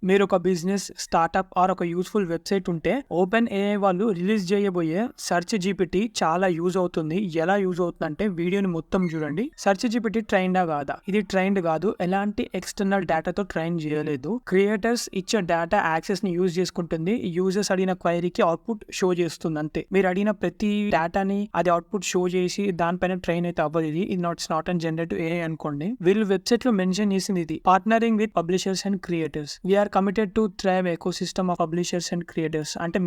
మీరు ఒక business, startup are ఒక యూస్ఫుల్ వెబ్సైట్ ఉంటే ఓపెన్ ఏఐ వాళ్ళు రిలీజ్ చేయబోయే సెర్చ్ జీపీటీ చాలా యూజ్ అవుతుంది. ఎలా యూజ్ అవుతుందంటే వీడియోని మొత్తం చూడండి. సెర్చ్ జీపీటీ ట్రైన్డా కాదా? ఇది ట్రైన్డ్ కాదు, ఎలాంటి ఎక్స్టర్నల్ డేటాతో ట్రైన్ చేయలేదు. క్రియేటర్స్ ఇచ్చే డేటా యాక్సెస్ ని యూజ్ చేసుకుంటుంది. యూజర్స్ అడిగిన క్వైరీకి అవుట్పుట్ షో చేస్తుంది అంతే. మీరు అడిగిన ప్రతి డేటాని అది అవుట్పుట్ షో చేసి దానిపైన ట్రైన్ అయితే అవ్వదు. ఇది నాట్ అండ్ జనరేటివ్ ఏఐ అనుకోండి. వీళ్ళు వెబ్సైట్ లో మెన్షన్ చేసింది ఇది partnering with publishers and creators. We're committed to thrive ecosystem of publishers and creators. అంటే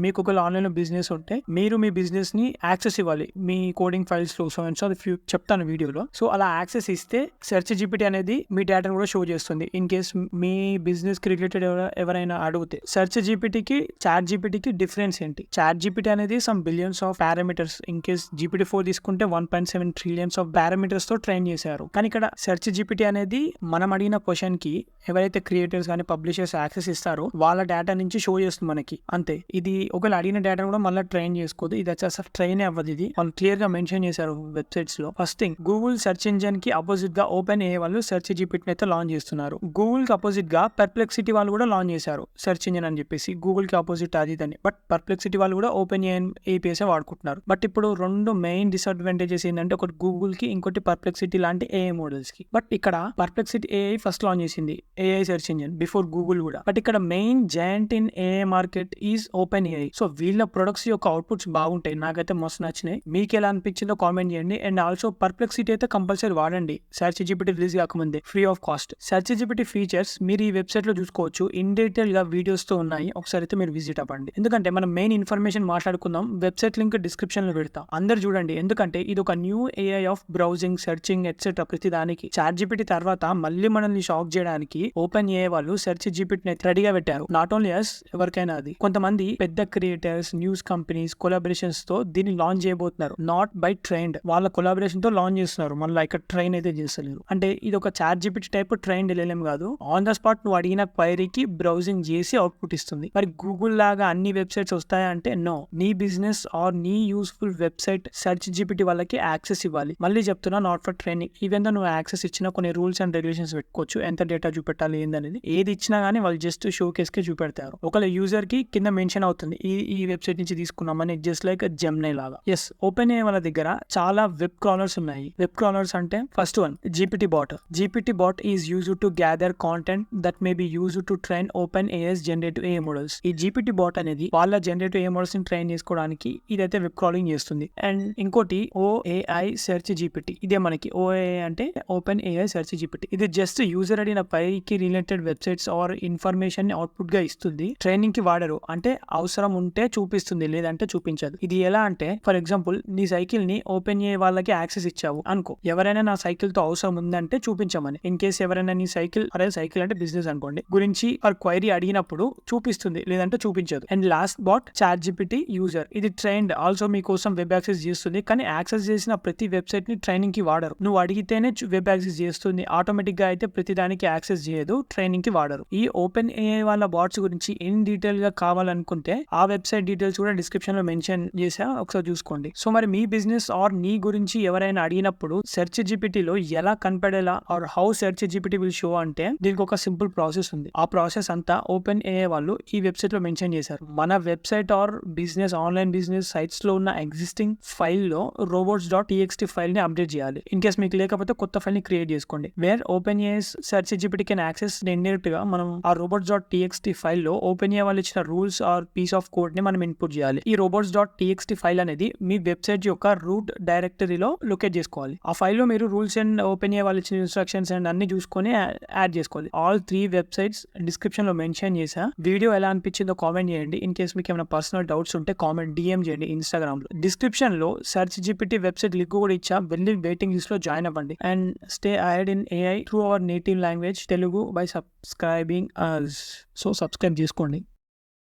మీకు ఒక ఆన్లైన్ లో బిజినెస్ ఉంటే మీరు మీ బిజినెస్ ని యాక్సెస్ ఇవ్వాలి మీ కోడింగ్ ఫైల్స్ లో. సో అది చెప్తాను వీడియోలో. సో అలా యాక్సెస్ ఇస్తే సెర్చ్ జీపీటీ అనేది మీ డేటాను కూడా షో చేస్తుంది. ఇన్ కేస్ మీ బిజినెస్ కి రిలేటెడ్ ఎవరైనా అడిగితే సెర్చ్ జీపీటీకి చాట్ జీపీటీకి డిఫరెన్స్ ఏంటి? చాట్ జీపీటీ అనేది some billions of parameters. In case GPT-4 తీసుకుంటే 1.7 ట్రిలియన్స్ ఆఫ్ పారామీటర్స్ తో ట్రైన్ చేశారు. కానీ ఇక్కడ సెర్చ్ జీపీటీ అనేది మనం అడిగిన క్వశ్చన్ కి ఎవరైతే క్రియేటర్స్ కానీ పబ్లిషర్స్ యాక్సెస్ ఇస్తారో వాళ్ళ డేటా నుంచి షో చేస్తుంది మనకి అంతే. ఇది ఒకవేళ అడిగిన డేటా కూడా మళ్ళీ ట్రైన్ చేసుకోదు. ఇది అసలు ట్రైన్ అవ్వదు. ఇది వాళ్ళు క్లియర్ గా మెన్షన్ చేశారు వెబ్సైట్స్ లో. First thing, Google search engine కి అపోజిట్ గా ఓపెన్ ఏఐ వాళ్ళు సెర్చ్ జీపీటీ అయితే లాంచ్ చేస్తున్నారు. గూగుల్ కి అపోజిట్ గా పర్ప్లెక్సిటీ వాళ్ళు కూడా లాంచ్ చేశారు సెర్చ్ ఇంజిన్ అని చెప్పేసి. గూగుల్ కి అపోజిట్ అది అని. బట్ పర్ప్లెక్సిటీ వాళ్ళు కూడా ఓపెన్ ఏపీఎస్ వాడుకుంటున్నారు. బట్ ఇప్పుడు రెండు మెయిన్ డిసడ్వాంటేజెస్ ఏంటంటే ఒకటి గూగుల్ కి, ఇంకోటి పర్ప్లెక్సిటీ లాంటి ఏఐ మోడల్స్ కి. బట్ ఇక్కడ పర్ప్లెక్సిటీ ఏఐ ఫస్ట్ లాంచ్ చేసింది AI search engine before Google కూడా. బట్ ఇక్కడ main joint in AI market is open AI. So వీళ్ళ ప్రొడక్ట్స్ యొక్క అవుట్పుట్స్ బాగుంటాయి. నాకైతే మస్తు నచ్చినాయి. మీకు ఎలా అనిపించిందో కామెంట్ చేయండి. అండ్ ఆల్సో పర్ప్లెక్సిటీ అయితే కంపల్సరీ వాడండి. సెర్చ్ జీపీటీ రిలీజ్ కాకముందే free of cost. Search GPT features మీరు ఈ వెబ్సైట్ లో చూసుకోవచ్చు. ఇన్ డీటెయిల్ గా వీడియోస్ తో ఉన్నాయి. ఒకసారి అయితే మీరు విజిట్ అవ్వండి. ఎందుకంటే మనం మెయిన్ ఇన్ఫర్మేషన్ మాట్లాడుకుందాం. వెబ్సైట్ లింక్ డిస్క్రిప్షన్ లో పెడతా. అందరు చూడండి. ఎందుకంటే ఇది ఒక new AI of browsing, searching etcetera ప్రతి దానికి. చాట్ జీపీటీ తర్వాత మళ్ళీ మనల్ని షాక్ చేయడానికి ఓపెన్ ఏఐ వాళ్ళు సెర్చ్ జీపీటీని రెడీగా పెట్టారు. నాట్ ఓన్లీ అస్, ఎవరికైనా అది. కొంతమంది పెద్ద క్రియేటర్స్, న్యూస్ కంపెనీస్ కొలాబరేషన్స్ తో దీన్ని లాంచ్ చేయబోతున్నారు. నాట్ బై ట్రైన్డ్, వాళ్ళ కొలాబరేషన్ తో లాంచ్ చేస్తున్నారు. మళ్ళీ ఇక్కడ ట్రైన్ అయితే చేస్తలేరు. అంటే ఇది ఒక ChatGPT type trained LLM కాదు. ఆన్ ద స్పాట్ నువ్వు అడిగిన క్వైరీకి బ్రౌజింగ్ చేసి అవుట్పుట్ ఇస్తుంది. మరి గూగుల్ లాగా అన్ని వెబ్సైట్స్ వస్తాయా అంటే నో. నీ బిజినెస్ ఆర్ నీ యూస్ఫుల్ వెబ్సైట్ సెర్చ్ జీపీటీ వాళ్ళకి యాక్సెస్ ఇవ్వాలి. మళ్ళీ చెప్తున్నా, not for training. Even though నువ్వు యాక్సెస్ ఇచ్చినా కొన్ని రూల్స్ అండ్ రెగ్యులేషన్స్ పెట్టుకోవచ్చు. ఎంత డేటా చూపెట్టాలి ఏందనేది. ఏది ఇచ్చినా గానీ వాళ్ళు జస్ట్ షో కేస్ కే చూపెడతారు. ఒకవేళ యూజర్ కి కింద మెన్షన్ అవుతుంది ఈ వెబ్సైట్ నుంచి తీసుకున్నామని, జస్ట్ లైక్ జెమినీ లాగా. ఎస్, ఓపెన్ ఏఐ వాళ్ళ దగ్గర చాలా వెబ్ క్రాలర్స్ ఉన్నాయి. వెబ్ క్రాలర్స్ అంటే first one GPT bot. GPT bot is used to gather content that may be used to train open AI's generative AI models. ఈ GPT bot అనేది వాళ్ళ generative AI models ని train చేసుకోవడానికి ఇదైతే web crawling చేస్తుంది. And ఇంకోటి OAI search GPT. ఇదే మనకి OAI అంటే ఓపెన్ AI సెర్చ్ జీపీటీ. ఇది జస్ట్ యూజర్ అడిగిన పైకి related websites or information output గా ఇస్తుంది. ట్రైనింగ్ కి వాడరు. అంటే అవసరం ఉంటే చూపిస్తుంది, లేదంటే చూపించదు. ఇది ఎలా అంటే, ఫర్ ఎగ్జాంపుల్ నీ సైకిల్ ని ఓపెన్ AI వాళ్ళకి యాక్సెస్ ఇచ్చావు అనుకో. ఎవరైనా నా సైకిల్ తో అవసరం ఉందంటే చూపించమని. ఇన్ కేస్ ఎవరైనా నీ సైకిల్ అంటే బిజినెస్ అనుకోండి గురించి క్వైరీ అడిగినప్పుడు చూపిస్తుంది, లేదంటే చూపించదు. And last bot ChatGPT user. ఇది ట్రైన్డ్ ఆల్సో మీకోసం వెబ్ యాక్సెస్ చేస్తుంది. కానీ యాక్సెస్ చేసిన ప్రతి వెబ్సైట్ ని ట్రైనింగ్ కి వాడరు. నువ్వు అడిగితేనే వెబ్ యాక్సెస్ చేస్తుంది. ఆటోమేటిక్ గా అయితే ప్రతి దానికి యాక్సెస్ చేయదు. ట్రైనింగ్ కి వాడరు. ఈ ఓపెన్ ఏఐ వాళ్ళ బాట్స్ గురించి ఇన్ డీటెయిల్ గా కావాలనుకుంటే ఆ వెబ్సైట్ డీటెయిల్స్ కూడా డిస్క్రిప్షన్ లో మెన్షన్ చేసా, ఒకసారి చూసుకోండి. సో మరి మీ బిజినెస్ ఆర్ నీ గురించి ఎవరైనా అడిగినప్పుడు సెర్చ్ జీపీటీలో ఎలా కనపడేలా or how SearchGPT will show అంటే దీనికి ఒక సింపుల్ ప్రాసెస్ ఉంది. ఆ ప్రాసెస్ అంతా ఓపెన్ ఏఐ వాళ్ళు ఈ వెబ్సైట్ లో మెన్షన్ చేశారు. మన website or business, online business sites లో ఉన్న ఎగ్జిస్టింగ్ ఫైల్ లో robots.txt ఫైల్ ని అప్డేట్ చేయాలి. ఇన్ కేస్ మీకు లేకపోతే కొత్త ఫైల్ ని క్రియేట్ చేసుకోండి. Where OpenAI SearchGPT can access indirect గా మనం ఆ robots.txt ఫైల్ లో ఓపెన్ ఏఐ వాళ్ళు ఇచ్చిన rules or piece of code ని మనం ఇన్పుట్ చేయాలి. ఈ robots.txt ఫైల్ అనేది మీ వెబ్సైట్ యొక్క రూట్ డైరెక్టరీలో లొకేట్ చేసుకోవాలి. ఆ ఫైల్ లో మీరు రూల్స్ అండ్ ఓపెన్ ఏఐ వాళ్ళు ఇచ్చిన ఇన్స్ట్రక్షన్స్ అండ్ అన్ని చూసుకొని యాడ్ చేసుకోవాలి. ఆల్ 3 వెబ్సైట్స్ డిస్క్రిప్షన్ లో మెన్షన్ చేసా. వీడియో ఎలా అనిపించిందో కామెంట్ చేయండి. ఇన్ కేస్ మీకు ఏమైనా పర్సనల్ డౌట్స్ ఉంటే కామెంట్ DM చేయండి ఇన్స్టాగ్రామ్ లో. డిస్క్రిప్షన్ లో సెర్చ్ జీపీటీ వెబ్సైట్ లింక్ కూడా ఇచ్చా. వెళ్ళి వెయిటింగ్ లిస్ట్ లో జాయిన్ అవ్వండి. And stay ahead in AI through our native language Telugu by subscribing us. So subscribe చేసుకోండి.